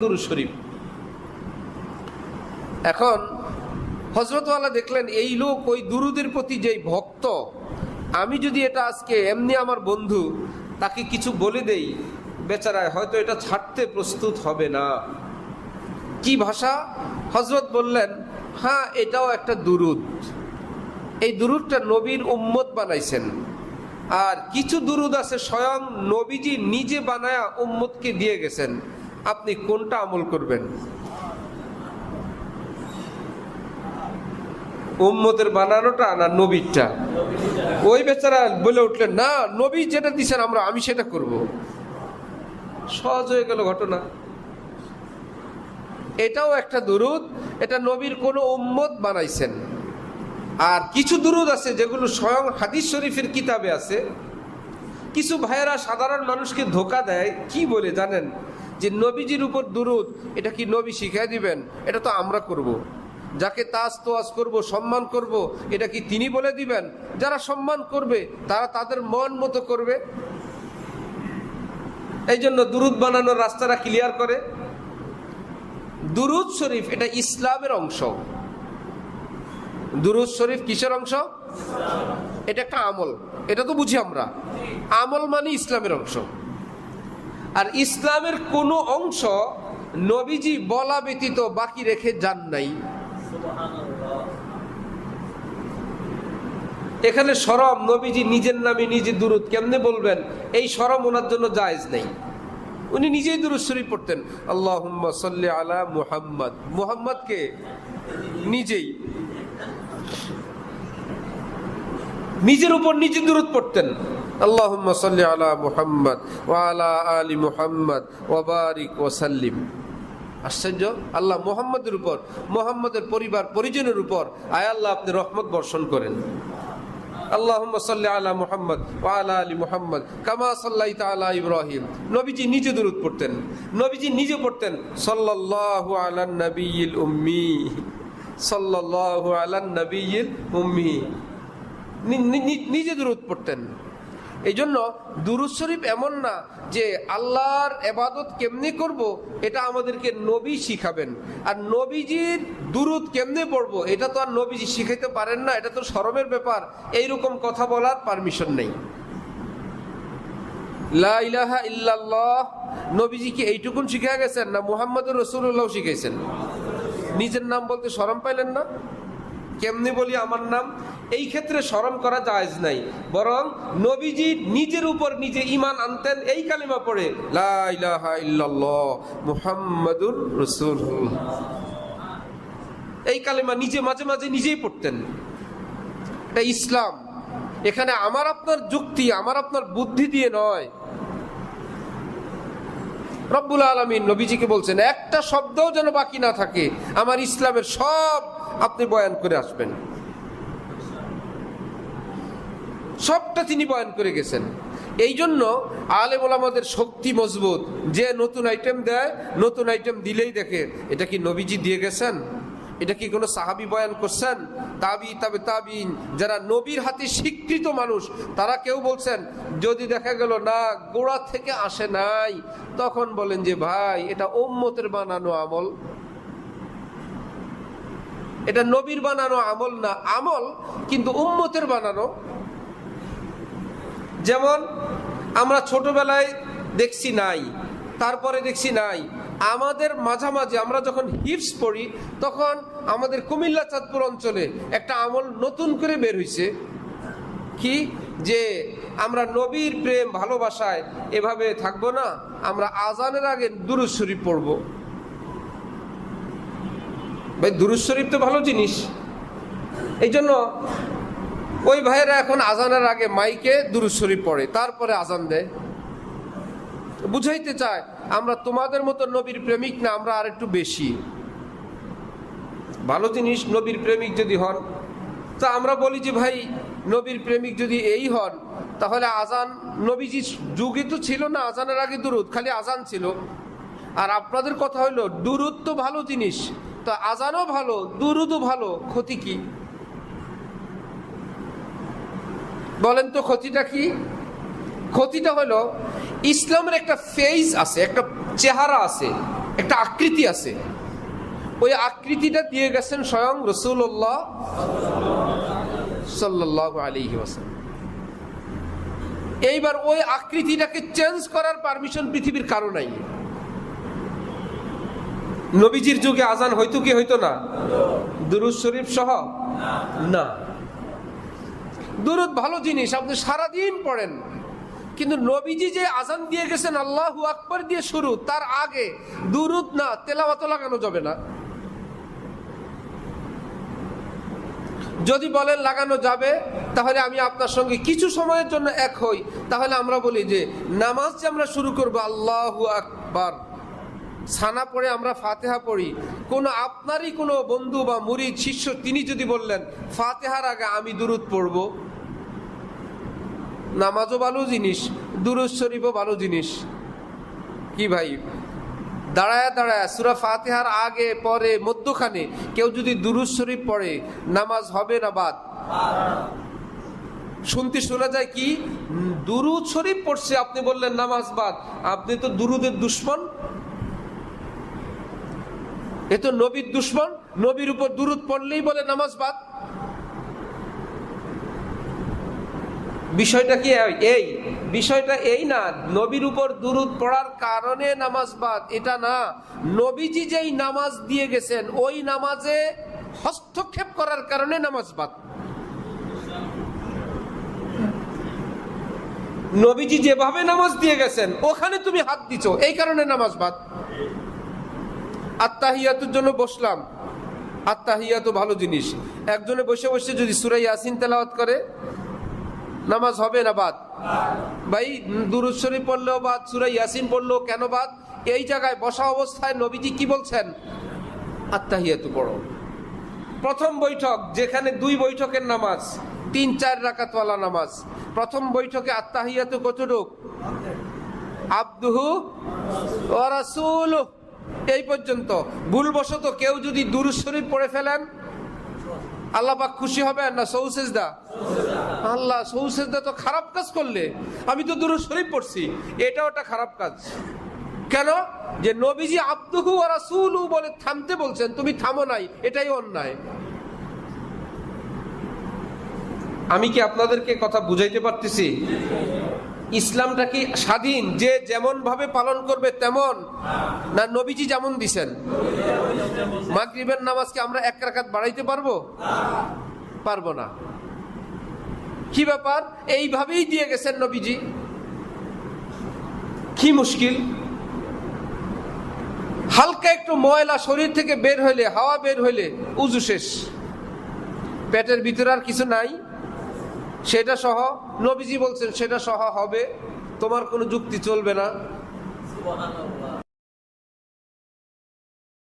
দুরূদ শরীফ। এখন হযরতওয়ালা দেখলেন এই লোক ওই দুরুদের প্রতি যেই ভক্ত, আমি যদি এটা আজকে এমনি আমার বন্ধু তাকে কিছু বলে দেই, বেচারায় হয়তো এটা ছাড়তে প্রস্তুত হবে না। কি ভাষা? হযরত বললেন, হ্যাঁ এটাও একটা দুরুদ। এই দুরুদটা নবীর উম্মত বানাইছেন, আর কিছু দুরুদ আছে স্বয়ং নবীজি নিজে বানায়া উম্মতকে দিয়ে গেছেন। আপনি কোনটা আমল করবেন? উম্মতের বানানোটা না নবীরটা? ওই বেচারা বলে উঠলেন, না নবী যেটা দিচ্ছেন আমি সেটা করব। সহজ হয়ে গেল ঘটনা। এটাও একটা দুরুদ, এটা নবীর কোন উম্মত বানাইছেন। আর কিছু দুরুদ আছে যেগুলো স্বয়ং হাদিস শরীফের কিতাবে আছে। কিছু ভাইয়েরা সাধারণ মানুষকে ধোকা দেয়, কি বলে জানেন? যে নবীজির উপর দুরুদ, এটা কি নবী শিখাই দিবেন? এটা তো আমরা করব। যাকে তাজ তোয়াজ করব, সম্মান করব, এটা কি তিনি বলে দিবেন? যারা সম্মান করবে তারা তাদের মন মতো করবে। এই জন্য দুরুদ বানানোর রাস্তাটা ক্লিয়ার করে। দুরুদ শরীফ এটা ইসলামের অংশ। দুরুদ শরীফ কিসের অংশ? এটা একটা আমল। এটা তো বুঝি আমরা, আমল মানে ইসলামের অংশ। আর ইসলামের কোনো অংশ নবীজি বলা ব্যতীত বাকি রেখে যান নাই। এখানে শরম, নবীজি নিজের নামে নিজে দুরুদ কেমনে বলবেন, এই শরম ওনার জন্য জায়েজ নেই। উনি নিজেই দুরুদ শরীফ পড়তেন, আল্লাহুম্মা সাল্লি আলা মুহাম্মদ। মুহাম্মদকে নিজেই নিজের উপর নিজে দুরুদ পড়তেন, আল্লাহুম্মা সাল্লি আলা মুহাম্মদ ওয়া আলা আলি মুহাম্মদ ওয়া বারিক ওয়া সাল্লিম। আশ্চর্য! আল্লাহ মুহাম্মদের উপর, মুহাম্মদের পরিবার পরিজনের উপর আয় আল্লাহ আপনি রহমত বর্ষণ করেন। আল্লাহুম্মা সাল্লি আলা মুহাম্মদ ওয়া আলা আলি মুহাম্মদ কামা সাল্লাইতা আলা ইব্রাহিম। নবীজি নিজে দুরুদ পড়তেন। নবীজি নিজে পড়তেন সাল্লাল্লাহু আলান নবিয়্যিল উম্মি, সাল্লাল্লাহু আলান নবিয়্যিল উম্মি। নিজে দুরুদ পড়তেন। এই জন্য দুরুদ শরীফ এমন না যে আল্লাহর ইবাদত কেমনে করব এটা আমাদেরকে নবী শিখাবেন, আর নবীজির দুরুদ কেমনে পড়ব এটা তো আর নবীজি শিখাইতে পারেন না। এটা তো শরমের ব্যাপার। এইরকম কথা বলার পারমিশন নেই। লা ইলাহা ইল্লাল্লাহ নবীজি কি এইটুকুন শিখা গেছেন না মুহাম্মদুর রাসূলুল্লাহ শিখাইছেন? নিজের নাম বলতে শরম পাইলেন না? কেমনি বলি আমার নাম? এই ক্ষেত্রে শরম করা জায়েজ নাই, বরং নবীজি নিজের উপর নিজে ঈমান আনতেন এই কালিমা পড়ে, লা ইলাহা ইল্লাল্লাহ মুহাম্মাদুর রাসূলুল্লাহ। এই কালিমা নিজে মাঝে মাঝে নিজেই পড়তেন। এটা ইসলাম। এখানে আমার আপনার যুক্তি, আমার আপনার বুদ্ধি দিয়ে নয়। রব্বুল আলামিন নবীজিকে বলছেন একটা শব্দও যেন বাকি না থাকে, আমার ইসলামের সব আপনি বয়ান করে আসবেন। সবটা তিনি বয়ান করে গেছেন। এই জন্য আলেম ওলামাদের শক্তি মজবুত। যে নতুন আইটেম দেয়, নতুন আইটেম দিলেই দেখে এটা কি নবীজি দিয়ে গেছেন, এটা কি কোনো সাহাবী বয়ান করছেন, তাবি তাবে তাবিন যারা নবীর হাতে স্বীকৃত মানুষ তারা কেউ বলছেন। যদি দেখা গেল না গোড়া থেকে আসে নাই, তখন বলেন যে ভাই এটা উম্মতের বানানো আমল, এটা নবীর বানানো আমল না। আমল কিন্তু উম্মতের বানানো। যেমন আমরা ছোটবেলায় দেখছি নাই, তারপরে দেখছি নাই। আমাদের মাঝামাঝি আমরা যখন হিফজ পড়ি তখন আমাদের কুমিল্লা চাঁদপুর অঞ্চলে একটা আমল নতুন করে বের হয়েছে। কি? যে আমরা নবীর প্রেম ভালোবাসায় এভাবে থাকবো না, আমরা আজানের আগে দুরূদ শরীফ পড়বো। ভাই দুরূদ শরীফ তো ভালো জিনিস। এই জন্য ওই ভাইয়েরা এখন আজানের আগে মাইকে দুরূদ শরীফ পড়ে, তারপরে আজান দেয়। বুঝাইতে চায় আমরা তোমাদের মতো নবীর প্রেমিক না, আমরা আর একটু বেশি। ভালো জিনিস। নবীর প্রেমিক যদি হন তা আমরা বলি যে ভাই নবীর প্রেমিক যদি এই হন তাহলে আজান নবীজি যুগে তো ছিল না আজানের আগে দুরূদ, খালি আজান ছিল। আর আপনাদের কথা হইলো দুরূদ তো ভালো জিনিস, তো আজানও ভালো দুরূদও ভালো, ক্ষতি কি? বলেন তো ক্ষতিটা কি? ক্ষতিটা হলো ইসলামের একটা ফেজ আছে, একটা চেহারা আছে। একটা আকৃতি আছে, ওই আকৃতিটা দিয়ে গেছেন স্বয়ং রাসূলুল্লাহ সাল্লাল্লাহু আলাইহি ওয়াসাল্লাম। এইবার ওই আকৃতিটাকে চেঞ্জ করার পারমিশন পৃথিবীর কারো নাই। নবীজির যুগে আজান হইতো কি হইতো না? দুরূদ শরীফ সহ না। দুরূদ ভালো জিনিস, আপনি সারাদিন পড়েন, কিন্তু নবীজি যে আজান দিয়ে গেছেন আল্লাহু আকবার দিয়ে শুরু, তার আগে দুরূদ না তেলাওয়াত লাগানো যাবে না। যদি বলেন লাগানো যাবে, তাহলে আমি আপনার সঙ্গে কিছু সময়ের জন্য এক হই। তাহলে আমরা বলি যে নামাজ যে আমরা শুরু করব আল্লাহু আকবার, সানা পড়ে আমরা ফাতিহা পড়ি, আপনারই কোনো বন্ধু বা মুরিদ শিষ্য তিনি যদি বললেন ফাতিহার আগে আমি দুরূদ পড়ব, নামাজও ভালো জিনিস, দুরূদ শরীফও ভালো জিনিস। কি ভাই, দাঁড়ায় দাঁড়ায় সূরা ফাতিহার আগে পরে মধ্যখানে কেউ যদি দুরূদ শরীফ পড়ে, নামাজ হবে না বাদ? শুনতে শোনা যায় কি দুরূদ শরীফ পড়ছে, আপনি বললেন নামাজ বাদ। আপনি তো দুরূদের দুশমন, এ তো নবীর দুশমন। নবীর উপর দুরূদ পড়লেই বলে নামাজ বাদ। বিষয়টা কি এই? বিষয়টা এই না নবীর উপর দুরূদ পড়ার কারণে নামাজ বাদ, এটা না। নবীজি যেই নামাজ দিয়ে গেছেন ওই নামাজে হস্তক্ষেপ করার কারণে নামাজ বাদ। নবীজি যেভাবে নামাজ দিয়ে গেছেন ওখানে তুমি হাত দিছো, এই কারণে নামাজ বাদ। আত্তাহিয়াতুর জন্য বসলাম, আত্তাহিয়াতু ভালো জিনিস। একজনে বসে বসে যদি সূরা ইয়াসিন তেলাওয়াত করে, নামাজ হবে না বাদ? ভাই দুরূদ শরীফ পড়লেও বাদ, সূরা ইয়াসিন পড়লেও কেন বাদ? এই জায়গায় বসা অবস্থায় নবীজি কি বলছেন? আত্তাহিয়াতু পড়ো। প্রথম বৈঠক, যেখানে 2 বৈঠকের নামাজ, 3-4 রাকাতওয়ালা নামাজ, প্রথম বৈঠকে আত্তাহিয়াতু কতটুক? আবদুহু ওয়া রাসূলুহু, এই পর্যন্ত। ভুলবশত কেউ যদি দুরূদ শরীফ পড়ে ফেলেন, আল্লাহ পাক খুশি হবেন না সৌসেজদা? আল্লাহ সৌসেজদা তো খারাপ কাজ করলে, আমি তো দুরূদ শরীফ পড়ছি, এটাও একটা খারাপ কাজ। কেন? যে নবীজি আবদুহু ওয়া রাসূলুহু বলে থামতে বলছেন, তুমি থামো নাই, এটাই অন্যায়। আমি কি আপনাদেরকে কথা বুঝাইতে পারতেছি? ইসলামটা কি স্বাধীন, যে যেমন ভাবে পালন করবে তেমন, না নবীজি যেমন দিছেন? মাগরিবের নামাজকে আমরা 1 রাকাত বাড়াইতে পারবো? পারবো না। কি ব্যাপার? এইভাবেই দিয়ে গেছেন নবীজি, কি মুশকিল? হালকা একটু ময়লা শরীর থেকে বের হইলে, হাওয়া বের হইলে উযু শেষ, পেটের ভিতরে আর কিছু নাই, সেটা সহ নবীজি বলছেন সেটা সহ হবে, তোমার কোনো যুক্তি চলবে না।